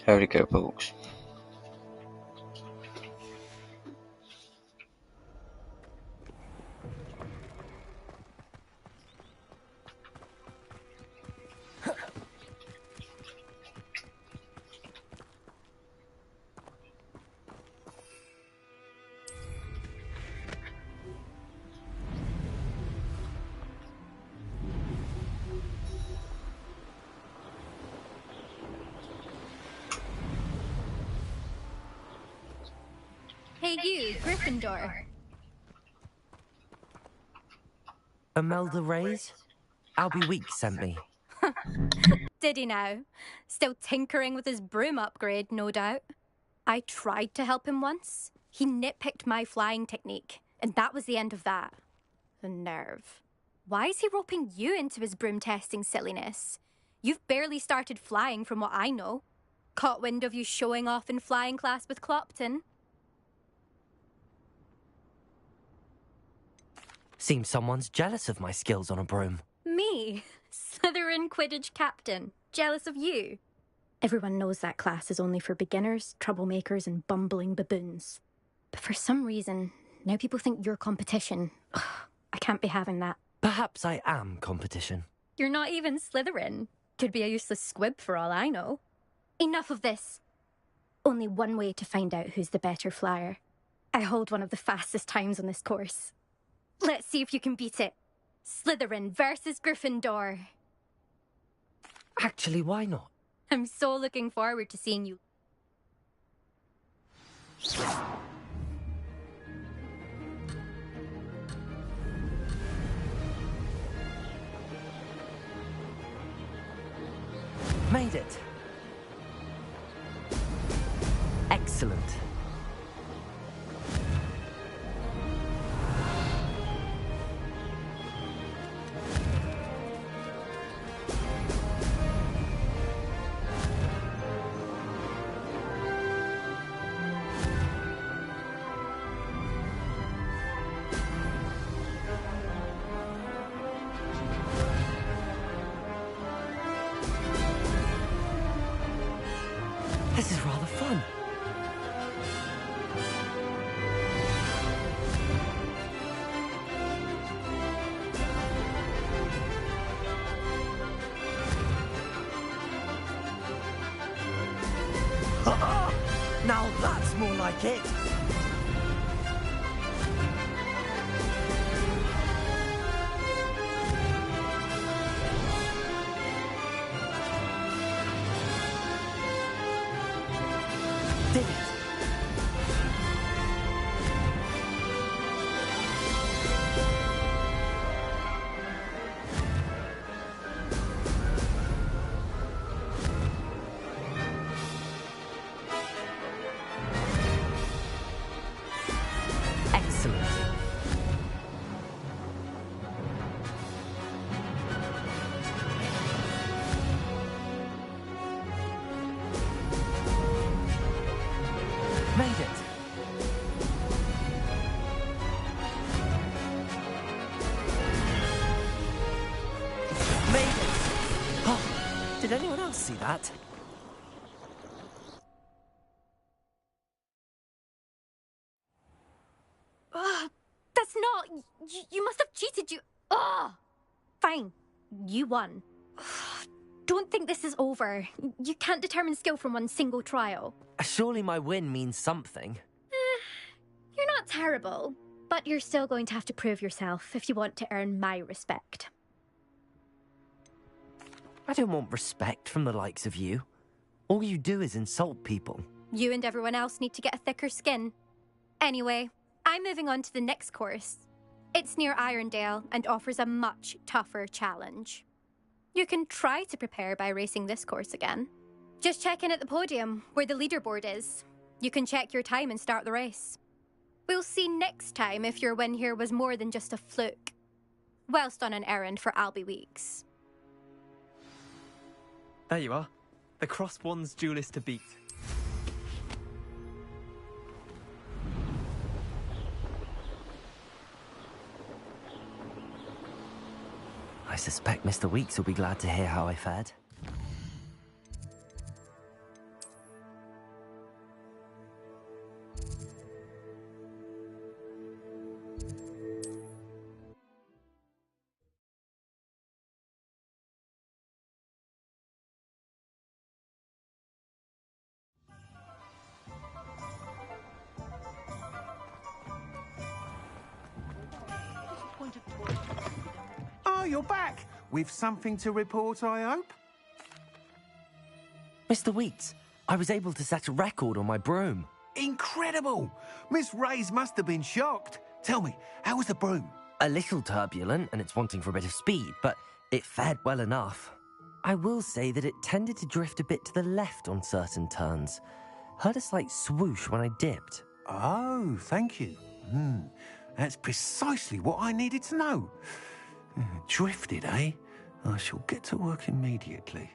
Howdy, folks. Hey you, Gryffindor. Imelda Reyes? Albie Weeks sent me. Did he now? Still tinkering with his broom upgrade, no doubt. I tried to help him once. He nitpicked my flying technique, and that was the end of that. The nerve. Why is he roping you into his broom testing silliness? You've barely started flying from what I know. Caught wind of you showing off in flying class with Clopton. Seems someone's jealous of my skills on a broom. Me? Slytherin Quidditch captain. Jealous of you? Everyone knows that class is only for beginners, troublemakers, and bumbling baboons. But for some reason, now people think you're competition. Ugh, I can't be having that. Perhaps I am competition. You're not even Slytherin. Could be a useless squib for all I know. Enough of this. Only one way to find out who's the better flyer. I hold one of the fastest times on this course. Let's see if you can beat it. Slytherin versus Gryffindor. Actually, why not? I'm so looking forward to seeing you. Made it. Excellent. This is rather fun. Now that's more like it. Did it. Excellent. Made it. Made it. Oh, did anyone else see that? That's not... You must have cheated, you... Ugh! Fine. You won. Don't think this is over. You can't determine skill from one single trial. Surely my win means something. You're not terrible, but you're still going to have to prove yourself if you want to earn my respect. I don't want respect from the likes of you. All you do is insult people. You and everyone else need to get a thicker skin. Anyway, I'm moving on to the next course. It's near Irondale and offers a much tougher challenge. You can try to prepare by racing this course again. Just check in at the podium, where the leaderboard is. You can check your time and start the race. We'll see next time if your win here was more than just a fluke. Whilst on an errand for Albie Weeks. There you are. The Crosswands duelist to beat. I suspect Mr. Weeks will be glad to hear how I fared. you're back. With something to report, I hope? Mr. Weeks, I was able to set a record on my broom. Incredible! Miss Reyes must have been shocked. Tell me, how was the broom? A little turbulent, and it's wanting for a bit of speed, but it fared well enough. I will say that it tended to drift a bit to the left on certain turns. Heard a slight swoosh when I dipped. Oh, thank you. That's precisely what I needed to know. Drifted, eh? I shall get to work immediately.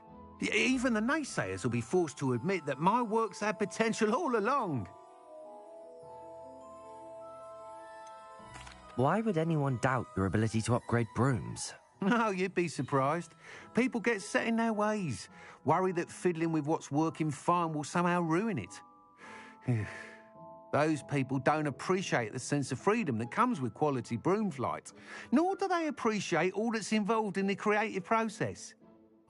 Even the naysayers will be forced to admit that my work's had potential all along. Why would anyone doubt your ability to upgrade brooms? No, you'd be surprised. People get set in their ways, worry that fiddling with what's working fine will somehow ruin it. Those people don't appreciate the sense of freedom that comes with quality broom flight, nor do they appreciate all that's involved in the creative process.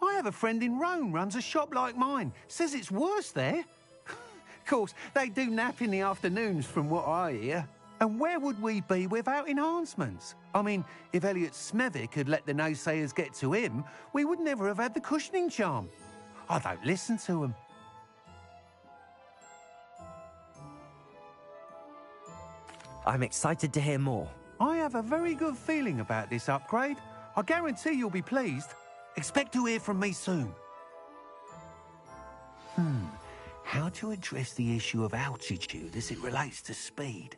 I have a friend in Rome runs a shop like mine, says it's worse there. Of course, they do nap in the afternoons from what I hear. And where would we be without enhancements? I mean, if Elliot Smethwick had let the naysayers get to him, we would never have had the cushioning charm. I don't listen to them. I'm excited to hear more. I have a very good feeling about this upgrade. I guarantee you'll be pleased. Expect to hear from me soon. How to address the issue of altitude as it relates to speed?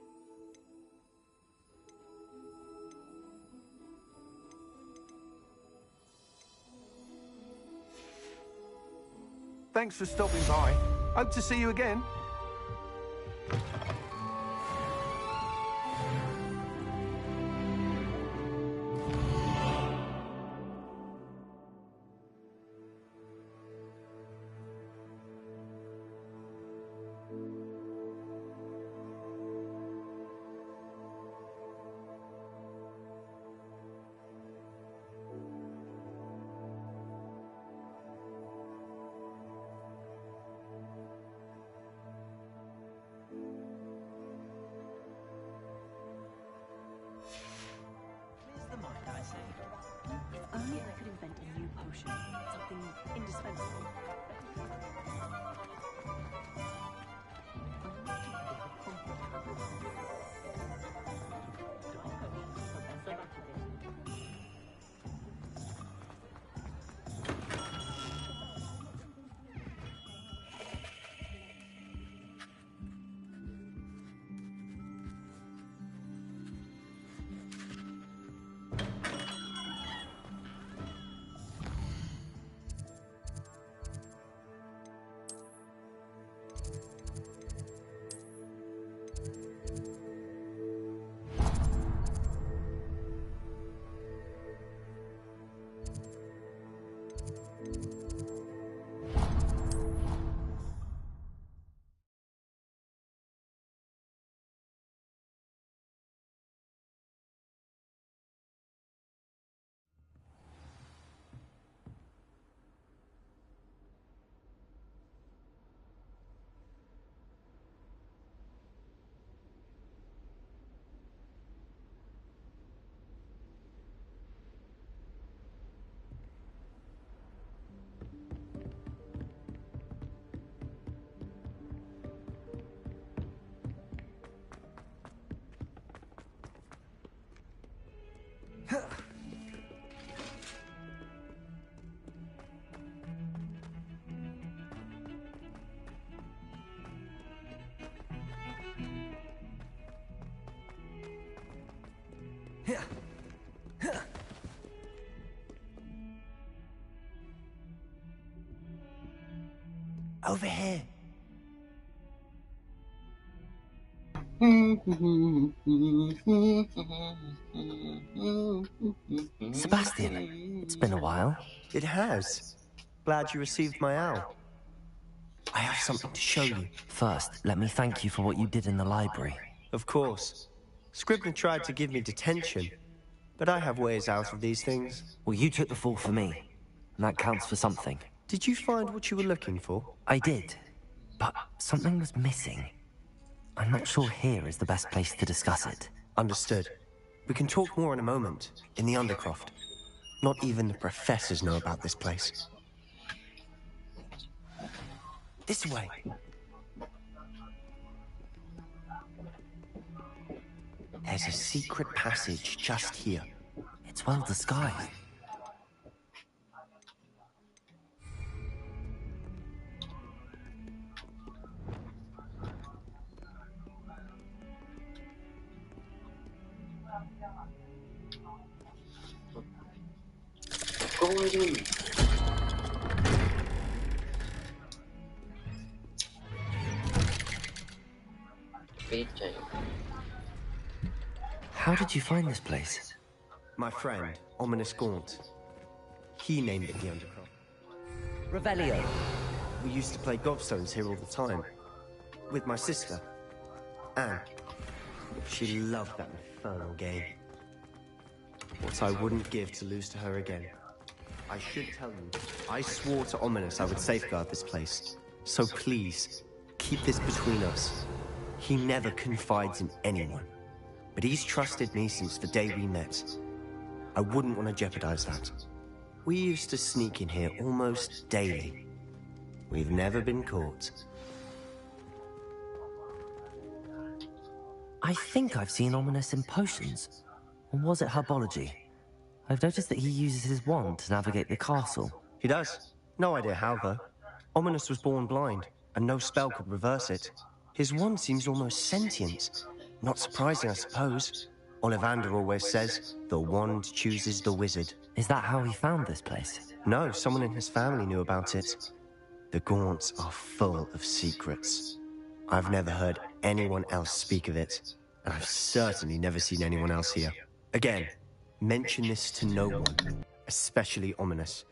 Thanks for stopping by. Hope to see you again. Only I could invent a new potion, something indispensable. Over here. Sebastian, it's been a while. It has. Glad you received my owl. I have something to show you. First, let me thank you for what you did in the library. Of course. Scribner tried to give me detention, but I have ways out of these things. Well, you took the fall for me, and that counts for something. Did you find what you were looking for? I did, but something was missing. I'm not sure here is the best place to discuss it. Understood. We can talk more in a moment, in the Undercroft. Not even the professors know about this place. This way. There's a secret passage just here. It's well disguised. How did you find this place? My friend, Ominous Gaunt. He named it the Undercroft. Revelio. We used to play gobstones here all the time. With my sister, Anne. She loved that infernal game. What I wouldn't give to lose to her again. I should tell you, I swore to Ominous I would safeguard this place. So please, keep this between us. He never confides in anyone. But he's trusted me since the day we met. I wouldn't want to jeopardize that. We used to sneak in here almost daily. We've never been caught. I think I've seen Ominous in potions. Or was it herbology? I've noticed that he uses his wand to navigate the castle. He does. No idea how, though. Ominous was born blind, and no spell could reverse it. His wand seems almost sentient. Not surprising, I suppose. Ollivander always says, the wand chooses the wizard. Is that how he found this place? No, someone in his family knew about it. The Gaunts are full of secrets. I've never heard anyone else speak of it, and I've certainly never seen anyone else here. Again, mention this to no one, especially Ominous.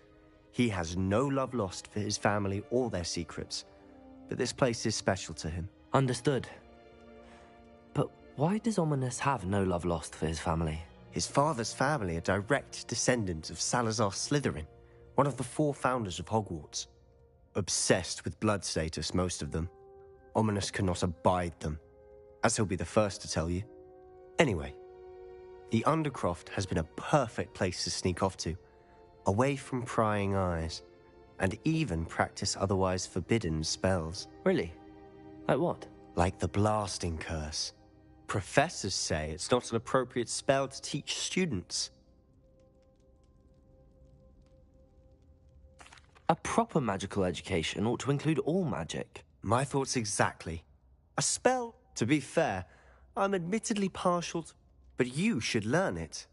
He has no love lost for his family or their secrets, but this place is special to him. Understood. But why does Ominous have no love lost for his family? His father's family are direct descendants of Salazar Slytherin, one of the 4 founders of Hogwarts. Obsessed with blood status, most of them. Ominous cannot abide them, as he'll be the first to tell you. Anyway, the Undercroft has been a perfect place to sneak off to, away from prying eyes, and even practice otherwise forbidden spells. Really? Like what? Like the blasting curse. Professors say it's not an appropriate spell to teach students. A proper magical education ought to include all magic. My thoughts exactly. A spell, to be fair, I'm admittedly partial to, but you should learn it.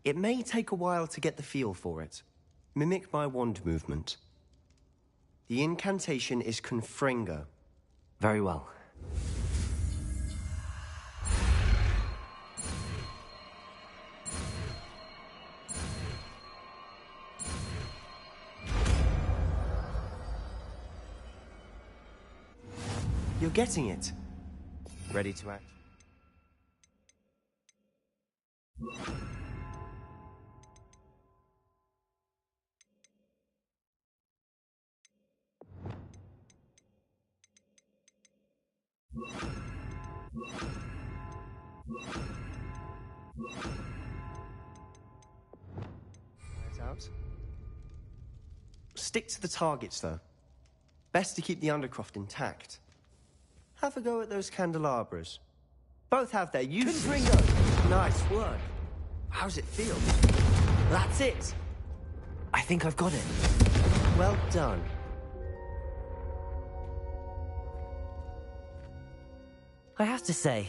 It may take a while to get the feel for it. Mimic my wand movement. The incantation is Confringo. Very well. You're getting it. Ready to act? Out. Stick to the targets, though. Best to keep the Undercroft intact. Have a go at those candelabras. Both have their uses. Confringo! Nice work. How's it feel? That's it! I think I've got it. Well done. I have to say,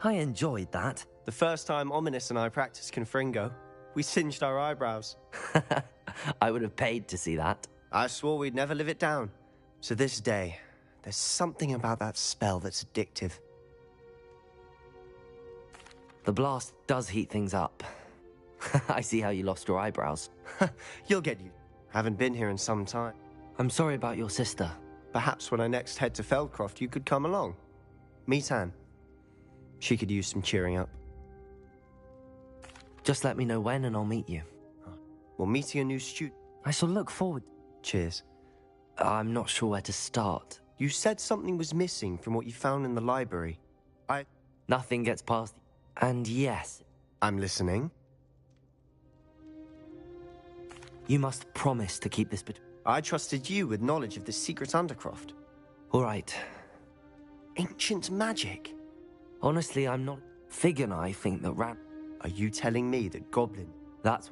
I enjoyed that. The first time Ominous and I practiced Confringo, we singed our eyebrows. I would have paid to see that. I swore we'd never live it down. To this day, there's something about that spell that's addictive. The blast does heat things up. I see how you lost your eyebrows. You'll get you. Haven't been here in some time. I'm sorry about your sister. Perhaps when I next head to Feldcroft, you could come along. Meet Anne. She could use some cheering up. Just let me know when and I'll meet you. We're meeting a new student. I shall look forward. Cheers. I'm not sure where to start. You said something was missing from what you found in the library. Nothing gets past. And yes, I'm listening. You must promise to keep this I trusted you with knowledge of the secret Undercroft. All right. Ancient magic? Honestly, I'm not... Fig and I think that Are you telling me that Goblin... That's...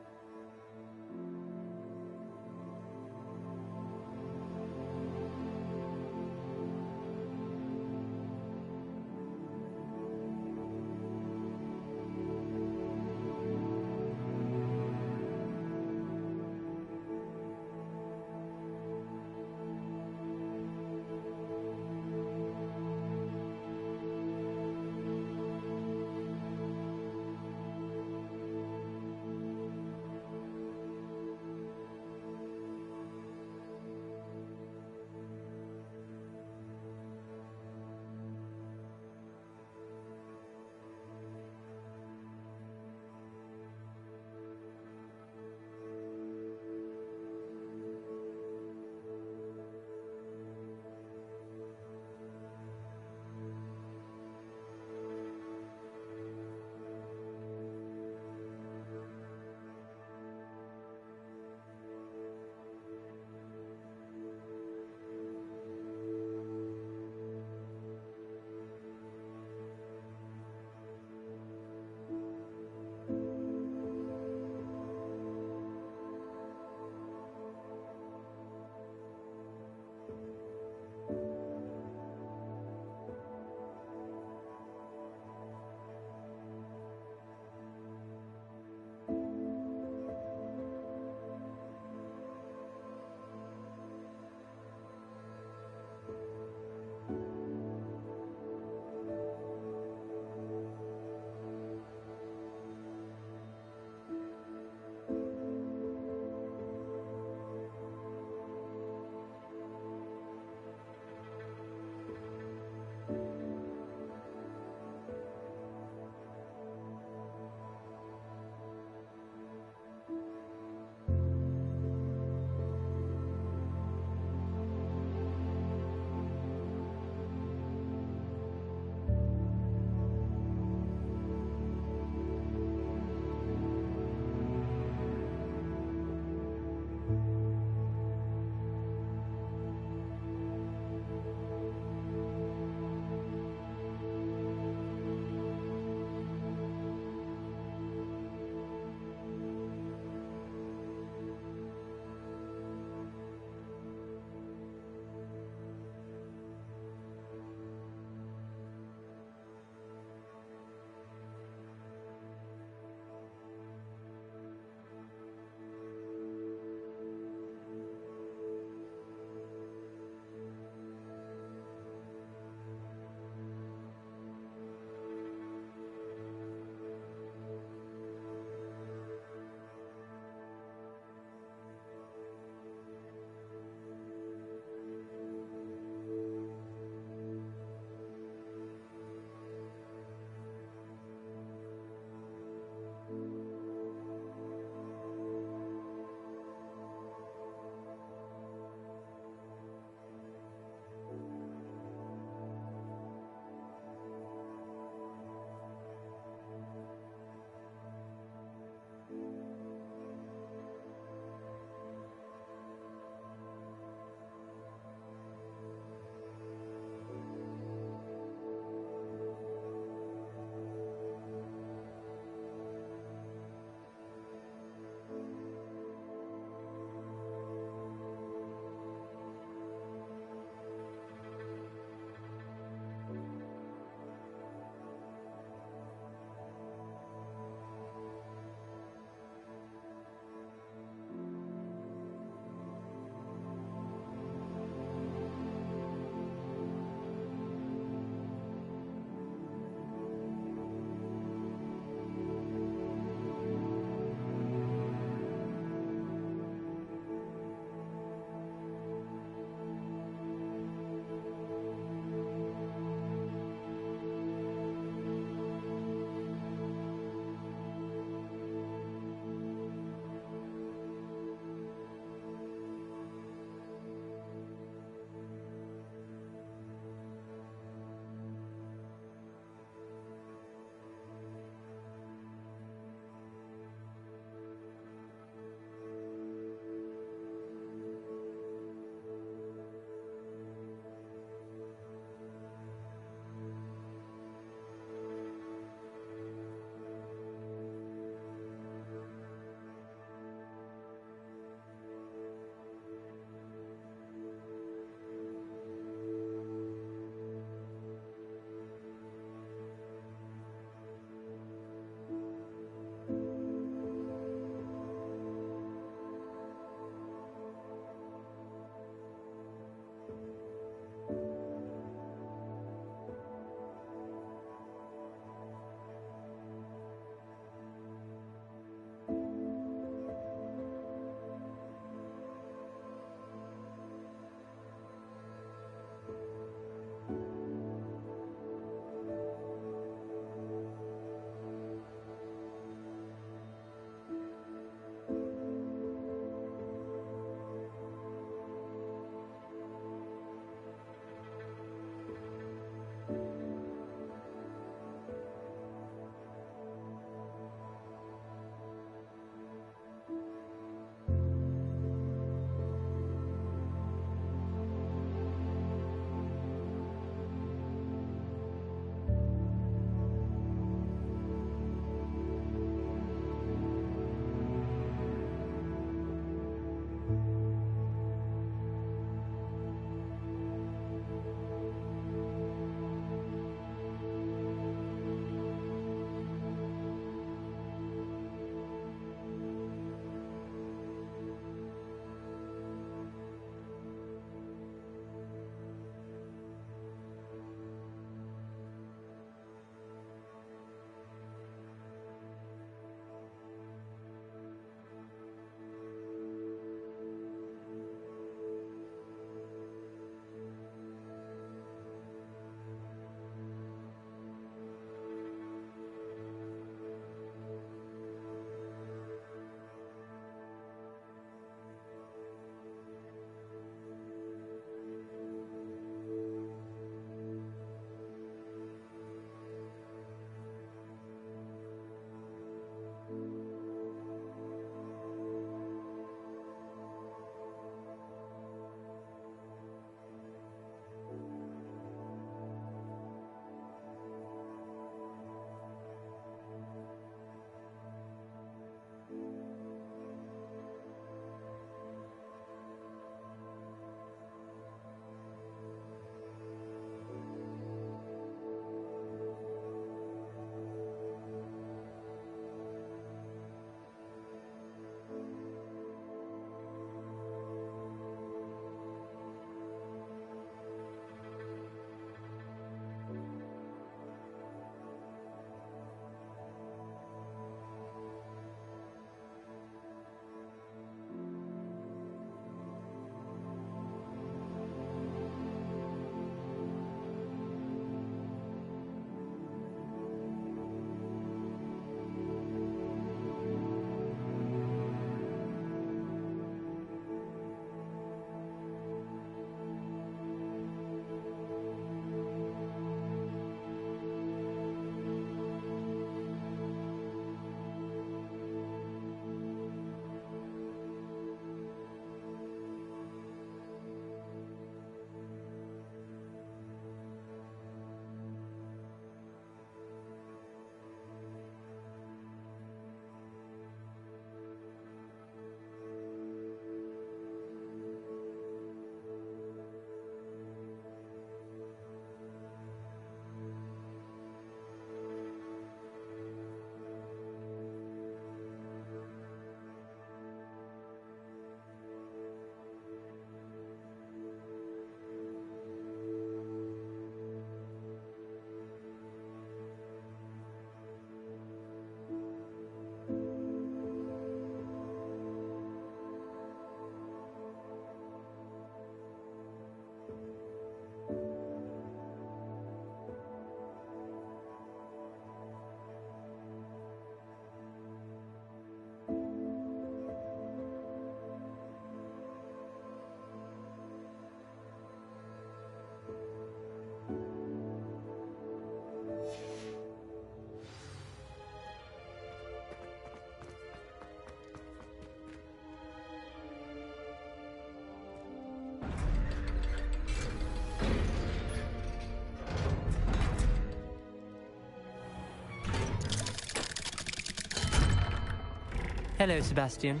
Hello, Sebastian.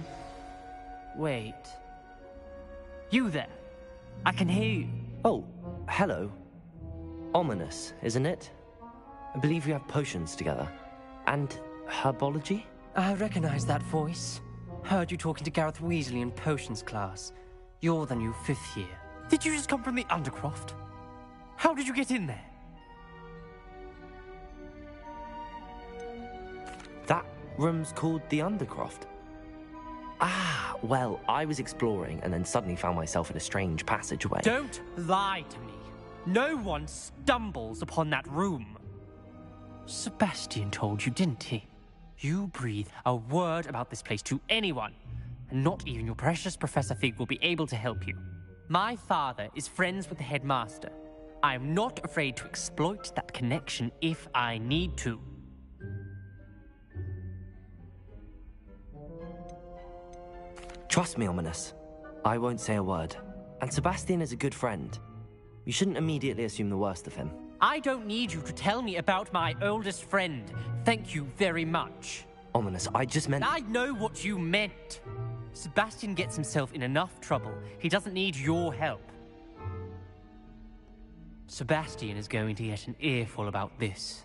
Wait. You there? I can hear you. Oh, hello. Ominous, isn't it? I believe we have potions together. And herbology? I recognize that voice. Heard you talking to Gareth Weasley in potions class. You're the new 5th year. Did you just come from the Undercroft? How did you get in there? That room's called the Undercroft. Ah, well, I was exploring and then suddenly found myself in a strange passageway. Don't lie to me. No one stumbles upon that room. Sebastian told you, didn't he? You breathe a word about this place to anyone, and not even your precious Professor Fig will be able to help you. My father is friends with the headmaster. I am not afraid to exploit that connection if I need to. Trust me, Ominous. I won't say a word. And Sebastian is a good friend. You shouldn't immediately assume the worst of him. I don't need you to tell me about my oldest friend. Thank you very much. Ominous, I just meant... I know what you meant. Sebastian gets himself in enough trouble. He doesn't need your help. Sebastian is going to get an earful about this.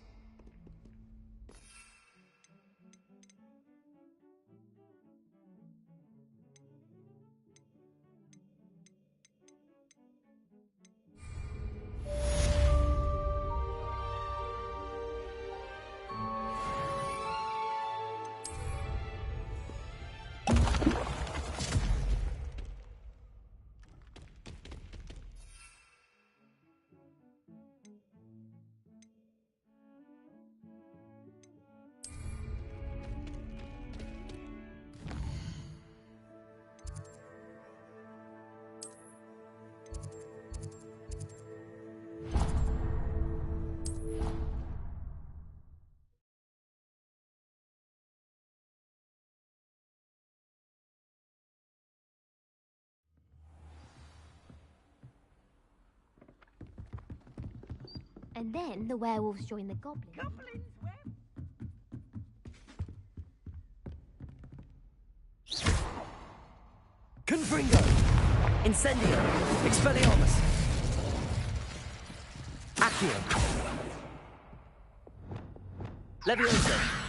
And then the werewolves join the goblins. Confringo! Incendio! Expelliarmus! Accio! Leviosa!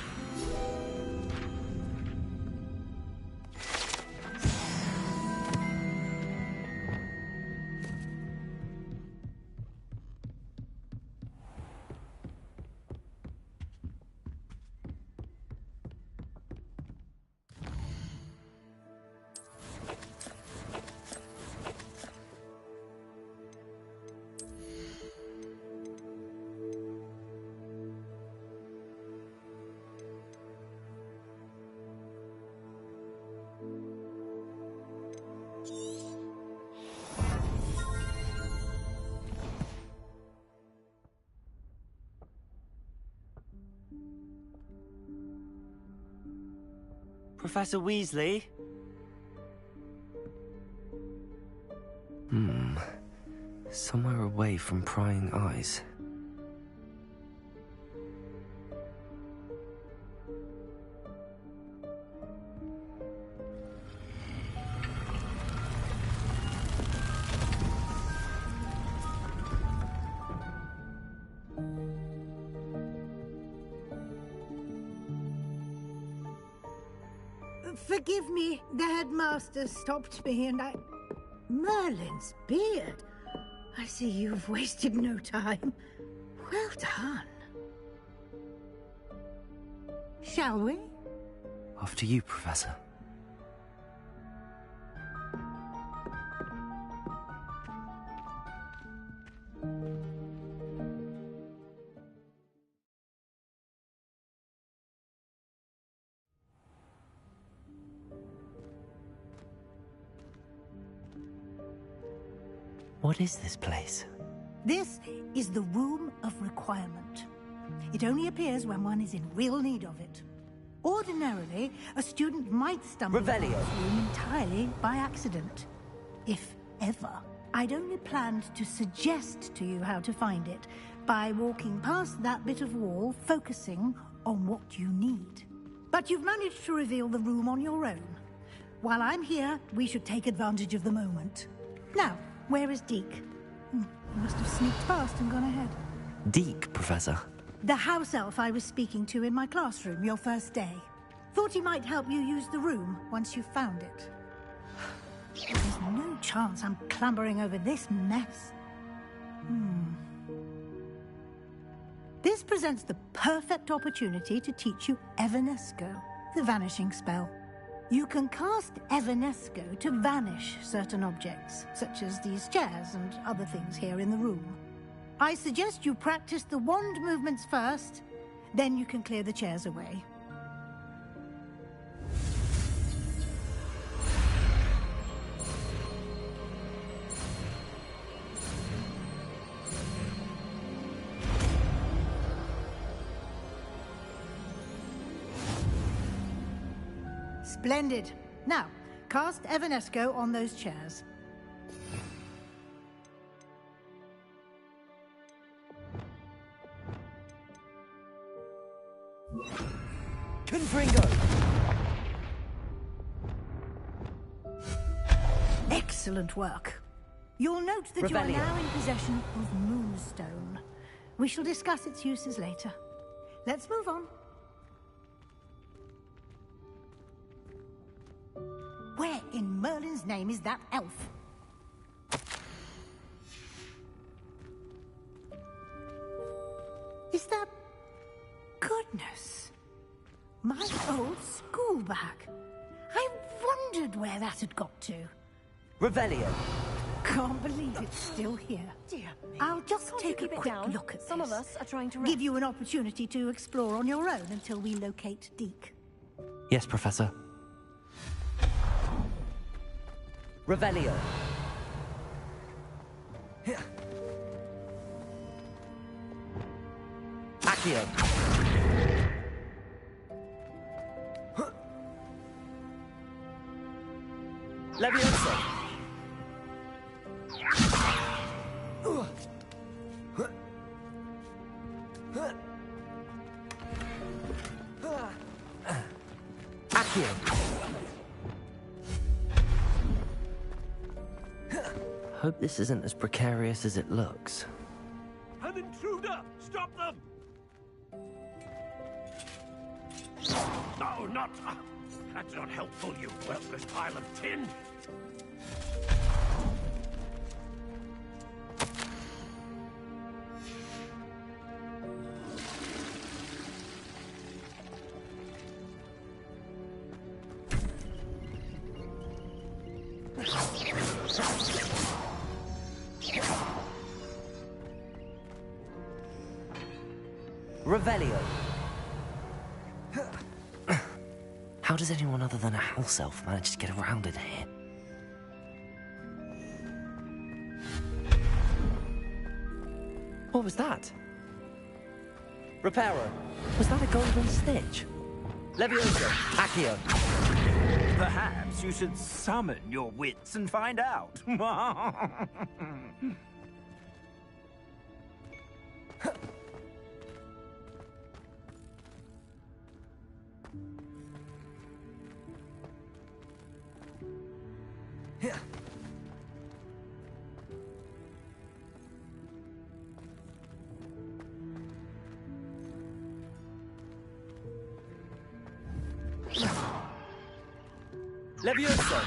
Professor Weasley? Somewhere away from prying eyes. Forgive me, the headmaster stopped me and I... Merlin's beard. I see you've wasted no time. Well done. Shall we? After you, Professor. What is this place? This is the Room of Requirement. It only appears when one is in real need of it. Ordinarily, a student might stumble upon Revelio. this room entirely by accident. If ever. I'd only planned to suggest to you how to find it by walking past that bit of wall, focusing on what you need. But you've managed to reveal the room on your own. While I'm here, we should take advantage of the moment. Now, where is Deke? He must have sneaked past and gone ahead. Deke, Professor. The house elf I was speaking to in my classroom your first day. Thought he might help you use the room once you found it. There's no chance I'm clambering over this mess. This presents the perfect opportunity to teach you Evanesco, the vanishing spell. You can cast Evanesco to vanish certain objects, such as these chairs and other things here in the room. I suggest you practice the wand movements first, then you can clear the chairs away. Splendid. Now, cast Evanesco on those chairs. Confringo! Excellent work. You'll note that you are Revelio. now in possession of Moonstone. We shall discuss its uses later. Let's move on. Where in Merlin's name is that elf? Is that... Goodness. My old school bag. I wondered where that had got to. Revelio. Can't believe it's still here. Dear me. I'll just Can't you take a keep it quick down? look at Some this. of us are trying to Give you an opportunity to explore on your own until we locate Deke. Yes, Professor. Revelio. Accio. Levioso. Accio. Hope this isn't as precarious as it looks. An intruder! Stop them! No, not... That's not helpful, you worthless pile of tin! Revelio. How does anyone other than a house elf manage to get around in here? What was that? Reparo. Was that a golden snitch? Levioso. Accio. Perhaps you should summon your wits and find out. Levioso.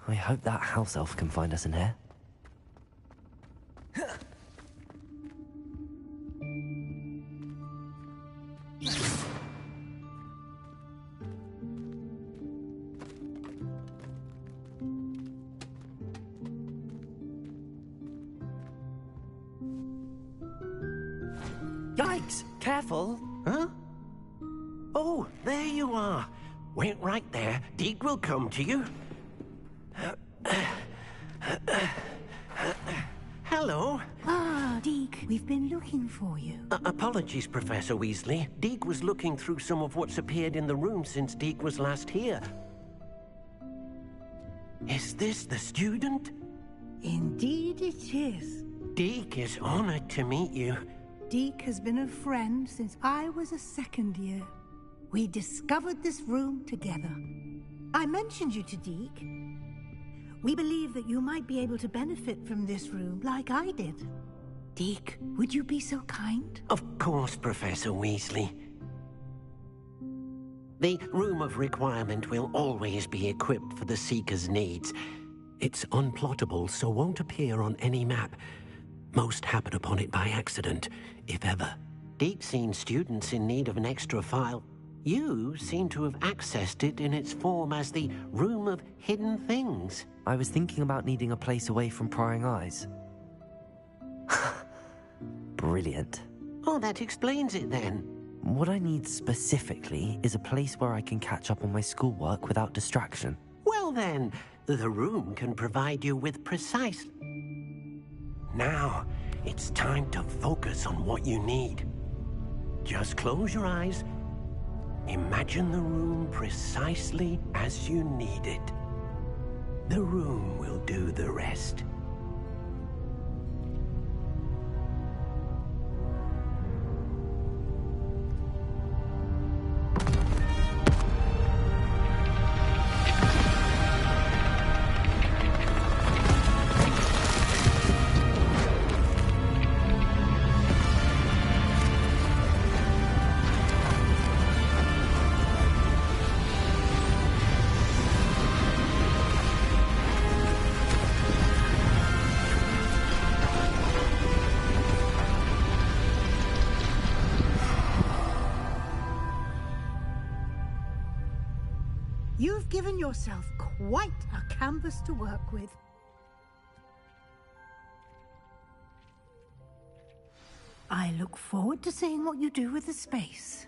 I hope that house elf can find us in here. Yikes! Careful! Huh? Oh, there you are. Wait right there. Deke will come to you. Hello. Ah, Deke. We've been looking for you. Apologies, Professor Weasley. Deke was looking through some of what's appeared in the room since Deke was last here. Is this the student? Indeed it is. Deke is honored to meet you. Deke has been a friend since I was a second year. We discovered this room together. I mentioned you to Deke. We believe that you might be able to benefit from this room like I did. Deke, would you be so kind? Of course, Professor Weasley. The Room of Requirement will always be equipped for the Seeker's needs. It's unplottable, so won't appear on any map. Most happen upon it by accident, if ever. Deke's seen students in need of an extra file. You seem to have accessed it in its form as the Room of Hidden Things. I was thinking about needing a place away from prying eyes. Brilliant. Oh, that explains it then. What I need specifically is a place where I can catch up on my schoolwork without distraction. Well then, the room can provide you with precise... Now, it's time to focus on what you need. Just close your eyes. Imagine the room precisely as you need it. The room will do the rest. You've given yourself quite a canvas to work with. I look forward to seeing what you do with the space.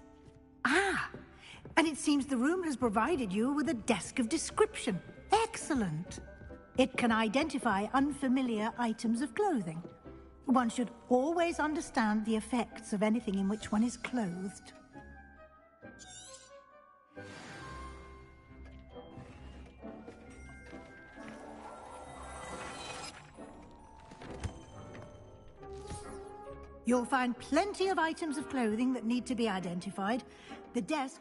Ah, and it seems the room has provided you with a desk of description. Excellent. It can identify unfamiliar items of clothing. One should always understand the effects of anything in which one is clothed. You'll find plenty of items of clothing that need to be identified. The desk...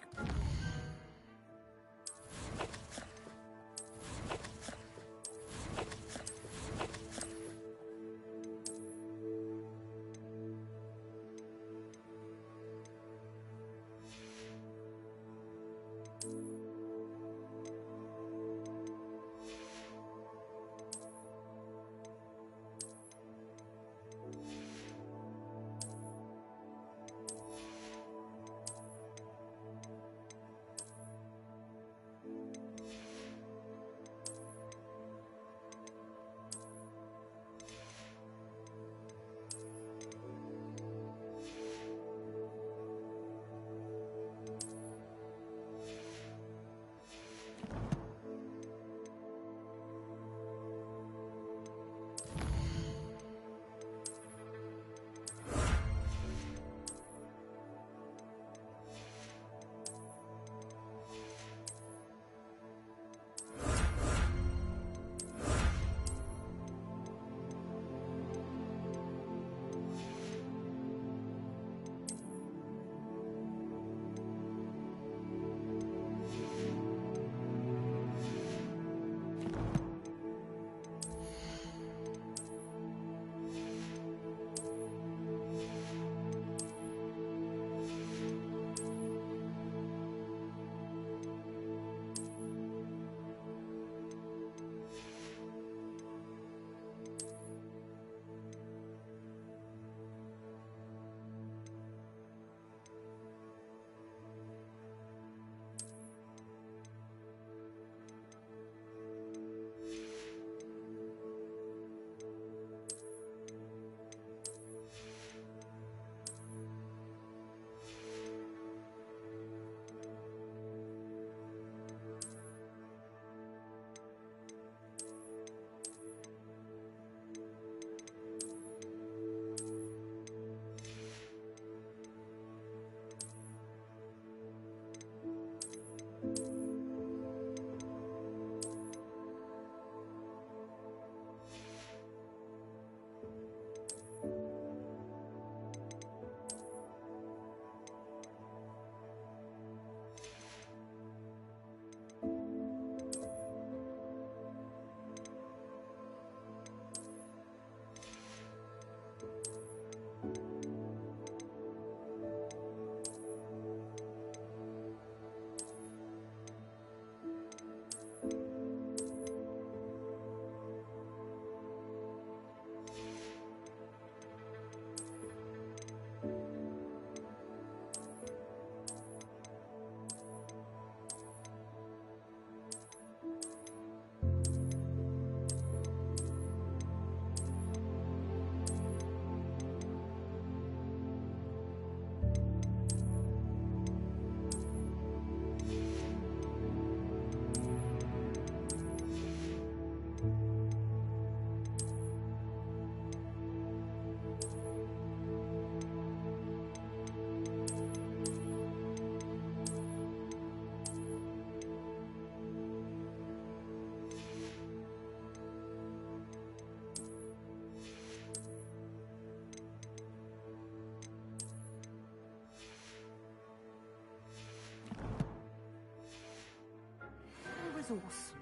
resource.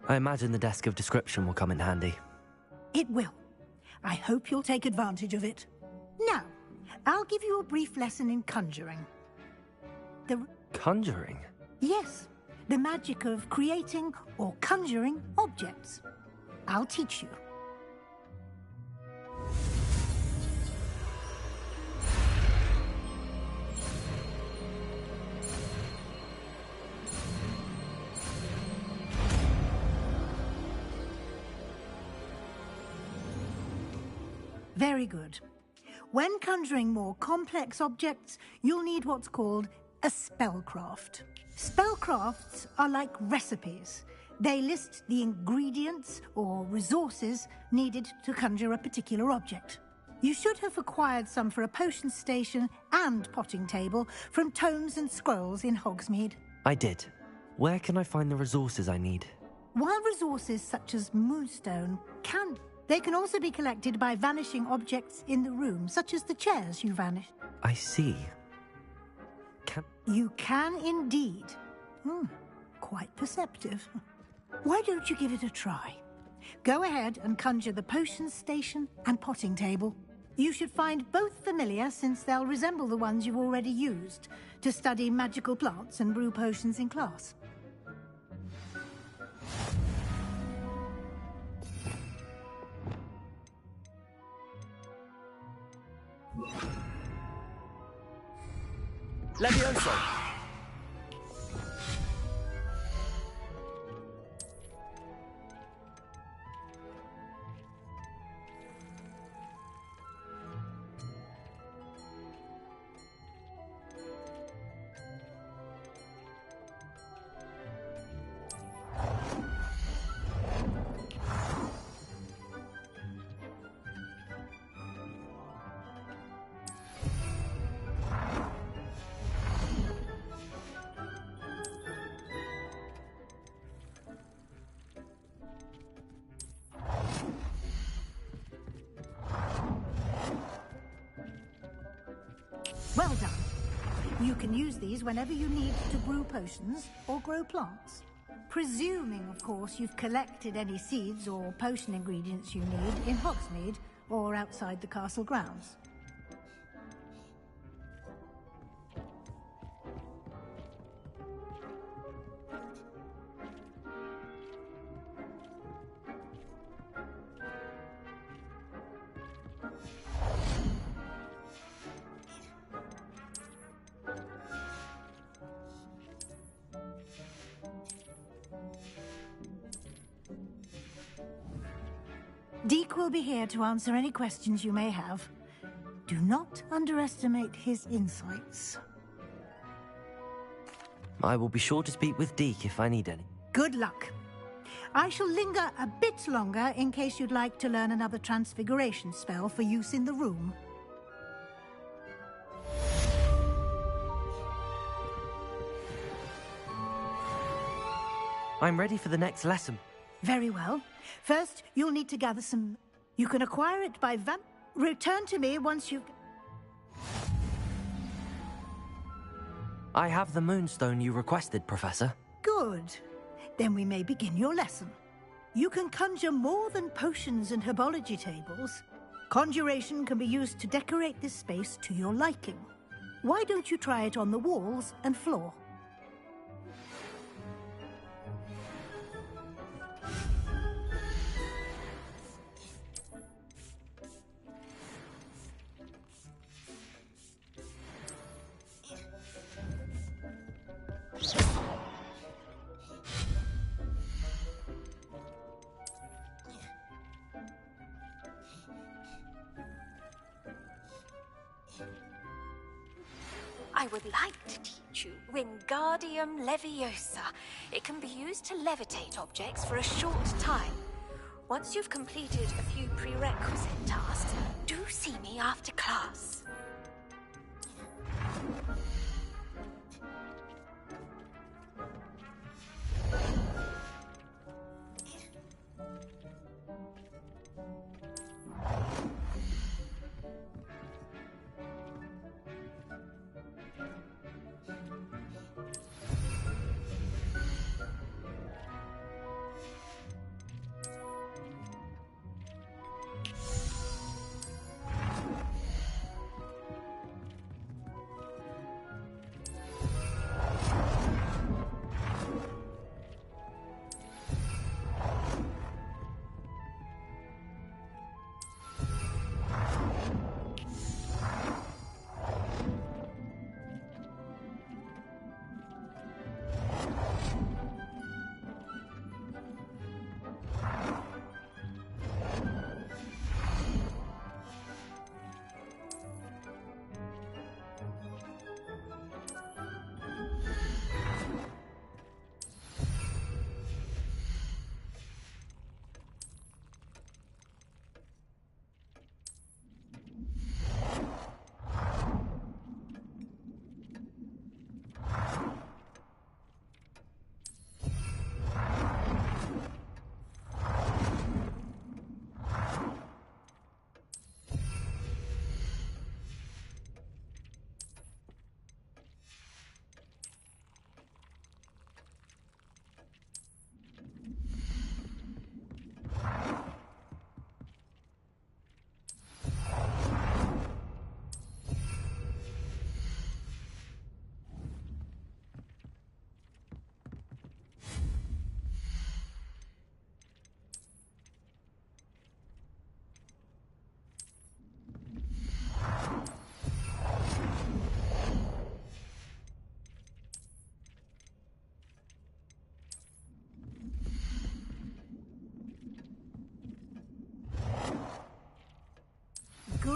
I imagine the desk of description will come in handy. It will. I hope you'll take advantage of it. Now, I'll give you a brief lesson in conjuring. Conjuring? Yes, the magic of creating or conjuring objects. I'll teach you. Very good. When conjuring more complex objects, you'll need what's called a spellcraft. Spellcrafts are like recipes. They list the ingredients or resources needed to conjure a particular object. You should have acquired some for a potion station and potting table from tomes and scrolls in Hogsmeade. I did. Where can I find the resources I need? While resources such as Moonstone they can also be collected by vanishing objects in the room, such as the chairs you vanished. I see. You can indeed. Quite perceptive. Why don't you give it a try? Go ahead and conjure the potion station and potting table. You should find both familiar, since they'll resemble the ones you've already used to study magical plants and brew potions in class. Levioso! Well done. You can use these whenever you need to brew potions or grow plants. Presuming, of course, you've collected any seeds or potion ingredients you need in Hogsmeade or outside the castle grounds. Deke will be here to answer any questions you may have. Do not underestimate his insights. I will be sure to speak with Deke if I need any. Good luck. I shall linger a bit longer in case you'd like to learn another transfiguration spell for use in the room. I'm ready for the next lesson. Very well. First, you'll need to gather some... You can acquire it by Return to me once you've... I have the moonstone you requested, Professor. Good. Then we may begin your lesson. You can conjure more than potions and herbology tables. Conjuration can be used to decorate this space to your liking. Why don't you try it on the walls and floor? I would like to teach you Wingardium Leviosa. It can be used to levitate objects for a short time. Once you've completed a few prerequisite tasks, do see me after class.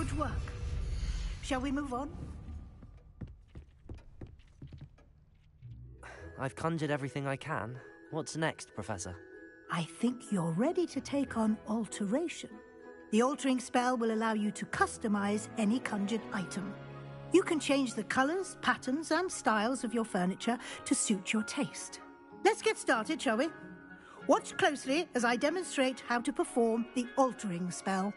Good work. Shall we move on? I've conjured everything I can. What's next, Professor? I think you're ready to take on alteration. The altering spell will allow you to customize any conjured item. You can change the colors, patterns, and styles of your furniture to suit your taste. Let's get started, shall we? Watch closely as I demonstrate how to perform the altering spell.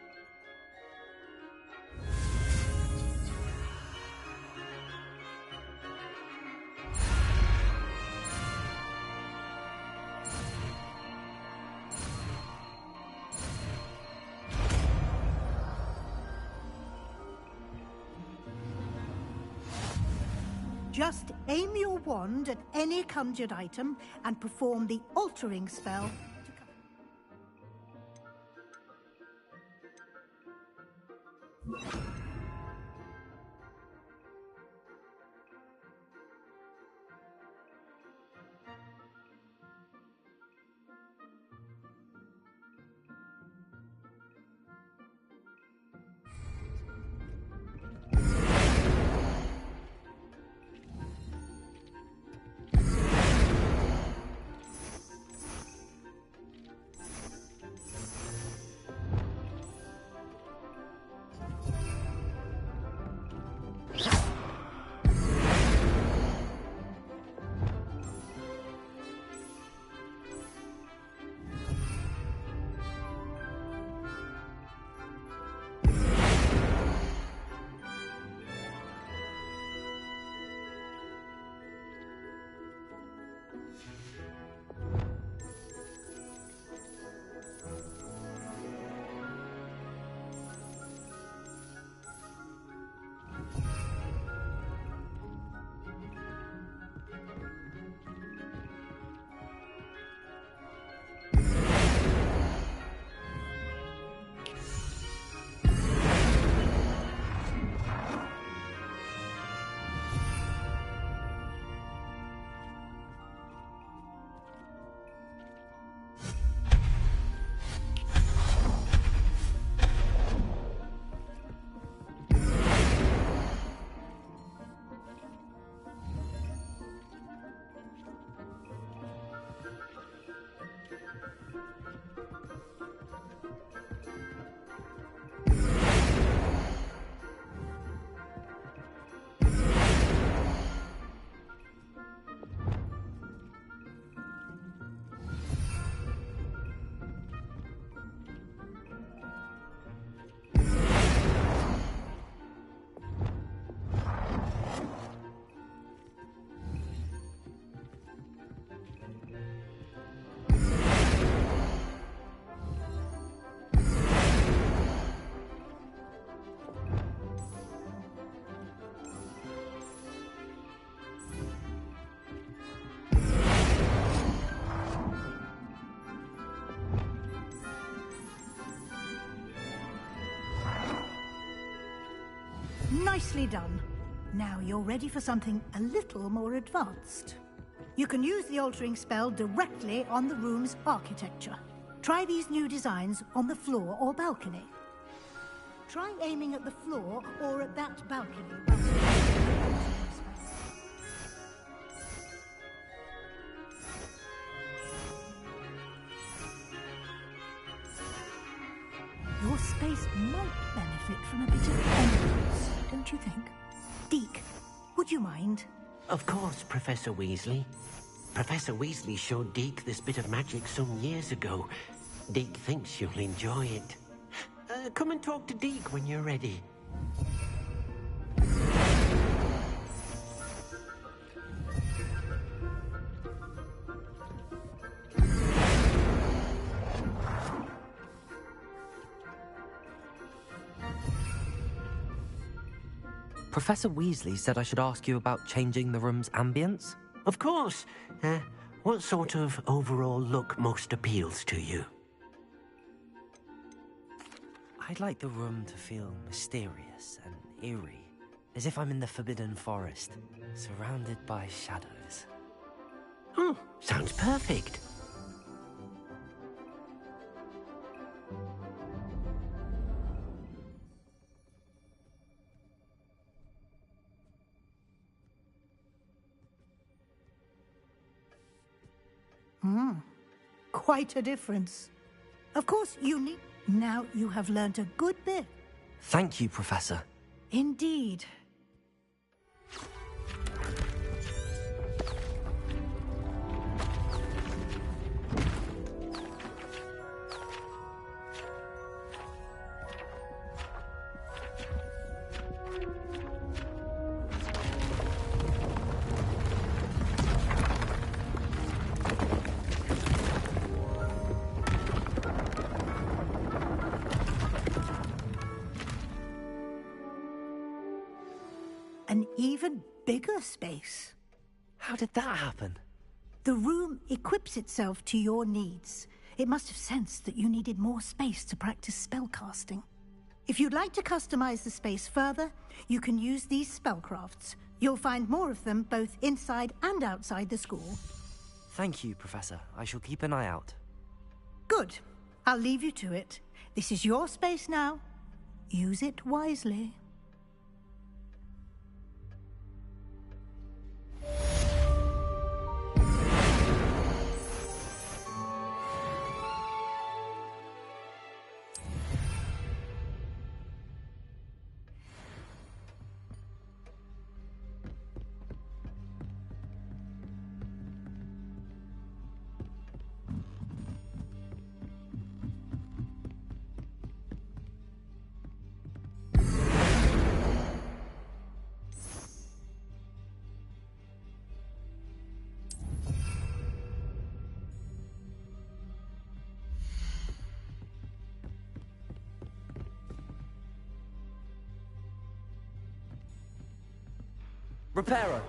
Just aim your wand at any conjured item and perform the altering spell. Nicely done. Now you're ready for something a little more advanced. You can use the altering spell directly on the room's architecture. Try these new designs on the floor or balcony. Try aiming at the floor or at that balcony. Your space might benefit from a bit of ambience, don't you think? Deke, would you mind? Of course, Professor Weasley. Professor Weasley showed Deke this bit of magic some years ago. Deke thinks you'll enjoy it. Come and talk to Deke when you're ready. Professor Weasley said I should ask you about changing the room's ambience. Of course. What sort of overall look most appeals to you? I'd like the room to feel mysterious and eerie, as if I'm in the Forbidden Forest, surrounded by shadows. Oh, sounds perfect. quite a difference. Of course, you need... Now you have learnt a good bit. Thank you, Professor. Indeed. An even bigger space. How did that happen? The room equips itself to your needs. It must have sensed that you needed more space to practice spellcasting. If you'd like to customize the space further, you can use these spellcrafts. You'll find more of them both inside and outside the school. Thank you, Professor. I shall keep an eye out. Good. I'll leave you to it. This is your space now. Use it wisely. Reparo!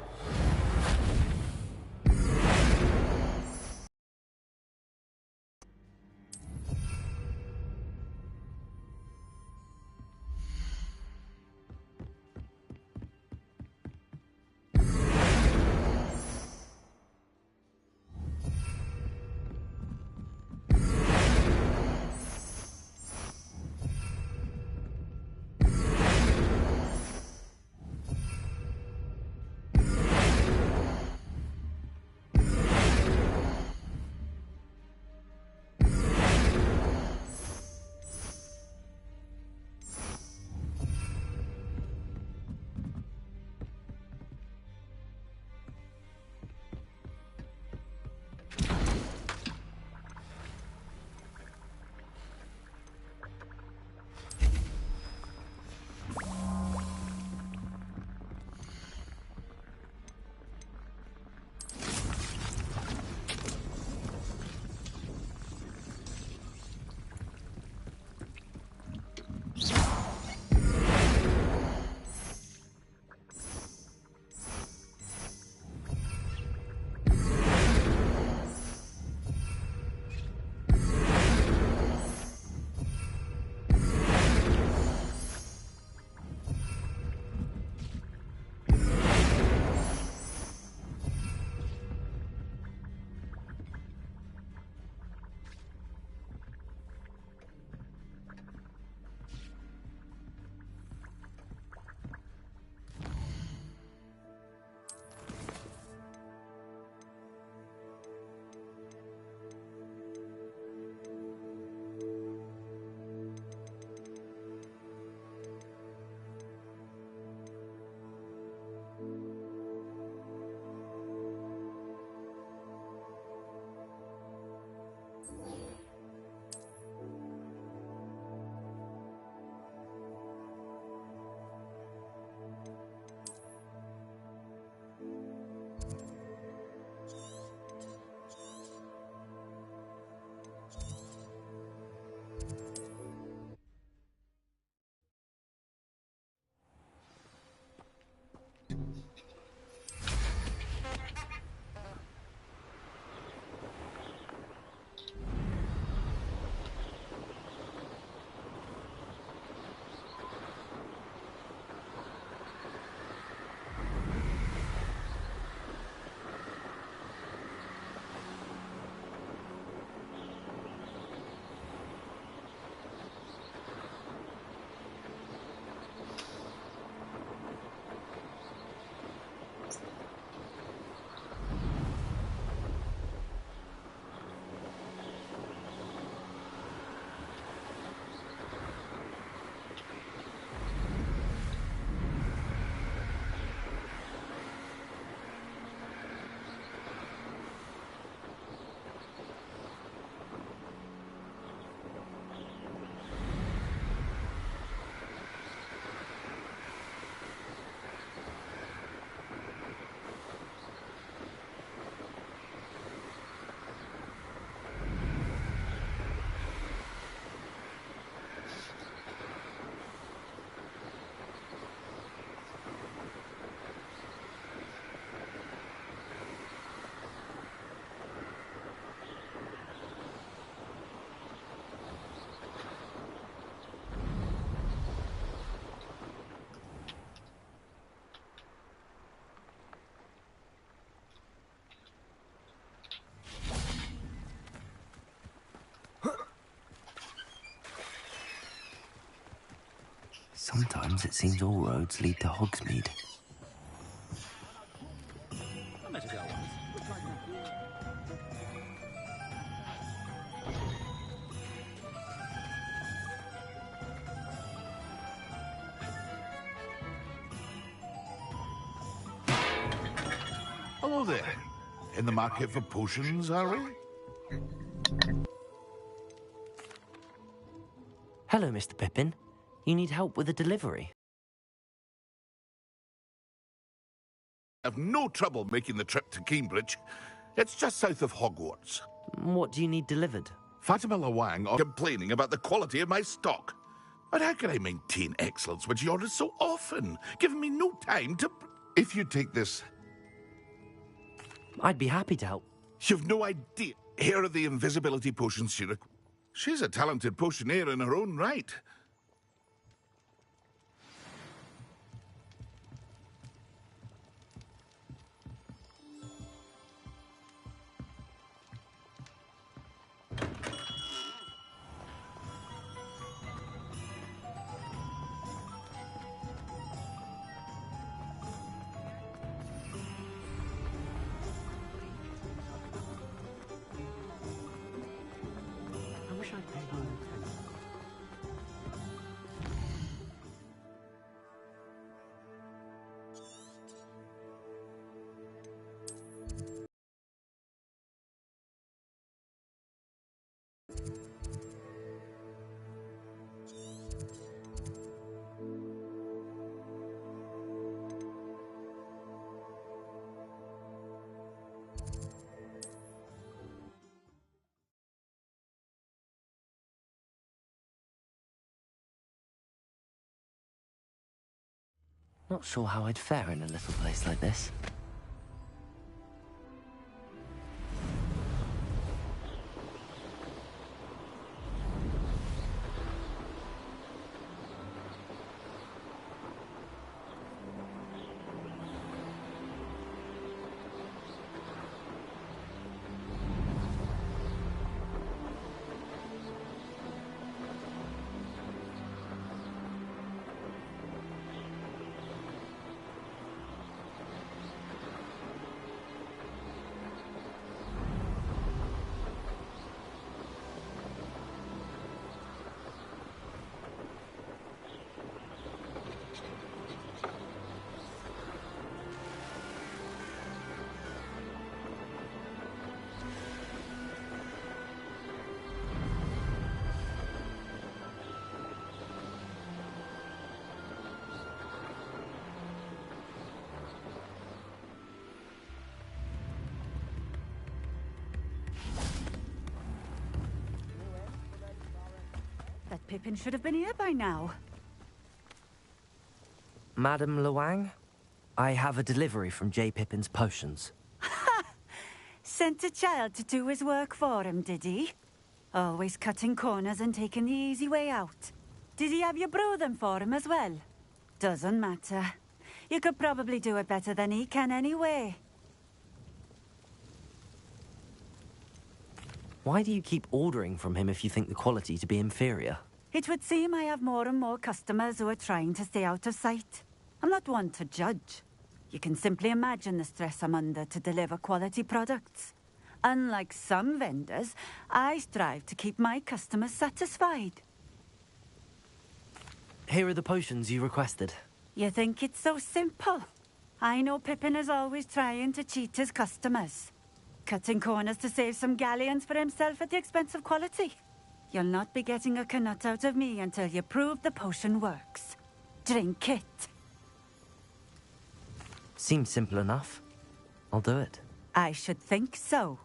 Sometimes it seems all roads lead to Hogsmeade. Hello there. In the market for potions, are we? Hello, Mr. Pippin. You need help with a delivery? I have no trouble making the trip to Cambridge. It's just south of Hogwarts. What do you need delivered? Fatima Lawang are complaining about the quality of my stock. But how can I maintain excellence when she orders so often, giving me no time to... If you take this... I'd be happy to help. You've no idea. Here are the invisibility potions she requires. She's a talented potioneer in her own right. Not sure how I'd fare in a little place like this. That Pippin should have been here by now. Madam Lawang, I have a delivery from J. Pippin's Potions. Ha! Sent a child to do his work for him, did he? Always cutting corners and taking the easy way out. Did he have you brew them for him as well? Doesn't matter. You could probably do it better than he can anyway. Why do you keep ordering from him if you think the quality to be inferior? It would seem I have more and more customers who are trying to stay out of sight. I'm not one to judge. You can simply imagine the stress I'm under to deliver quality products. Unlike some vendors, I strive to keep my customers satisfied. Here are the potions you requested. You think it's so simple? I know Pippin is always trying to cheat his customers. Cutting corners to save some galleons for himself at the expense of quality. You'll not be getting a canut out of me until you prove the potion works. Drink it. Seems simple enough. I'll do it. I should think so.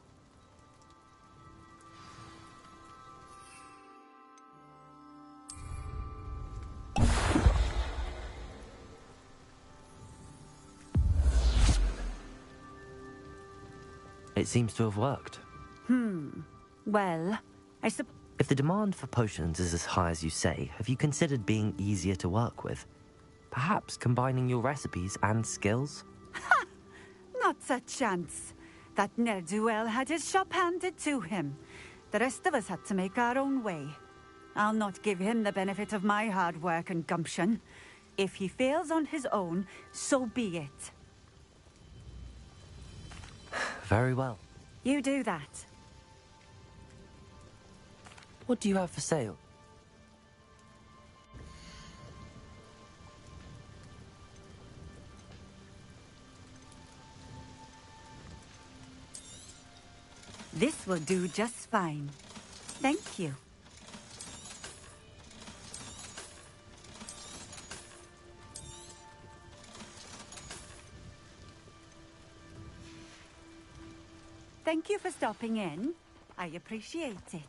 It seems to have worked. Well, I suppose... If the demand for potions is as high as you say, have you considered being easier to work with? Perhaps combining your recipes and skills? Ha! Not a chance. That ne'er-do-well had his shop handed to him. The rest of us had to make our own way. I'll not give him the benefit of my hard work and gumption. If he fails on his own, so be it. Very well. You do that. What do you have for sale? This will do just fine. Thank you. Thank you for stopping in. I appreciate it.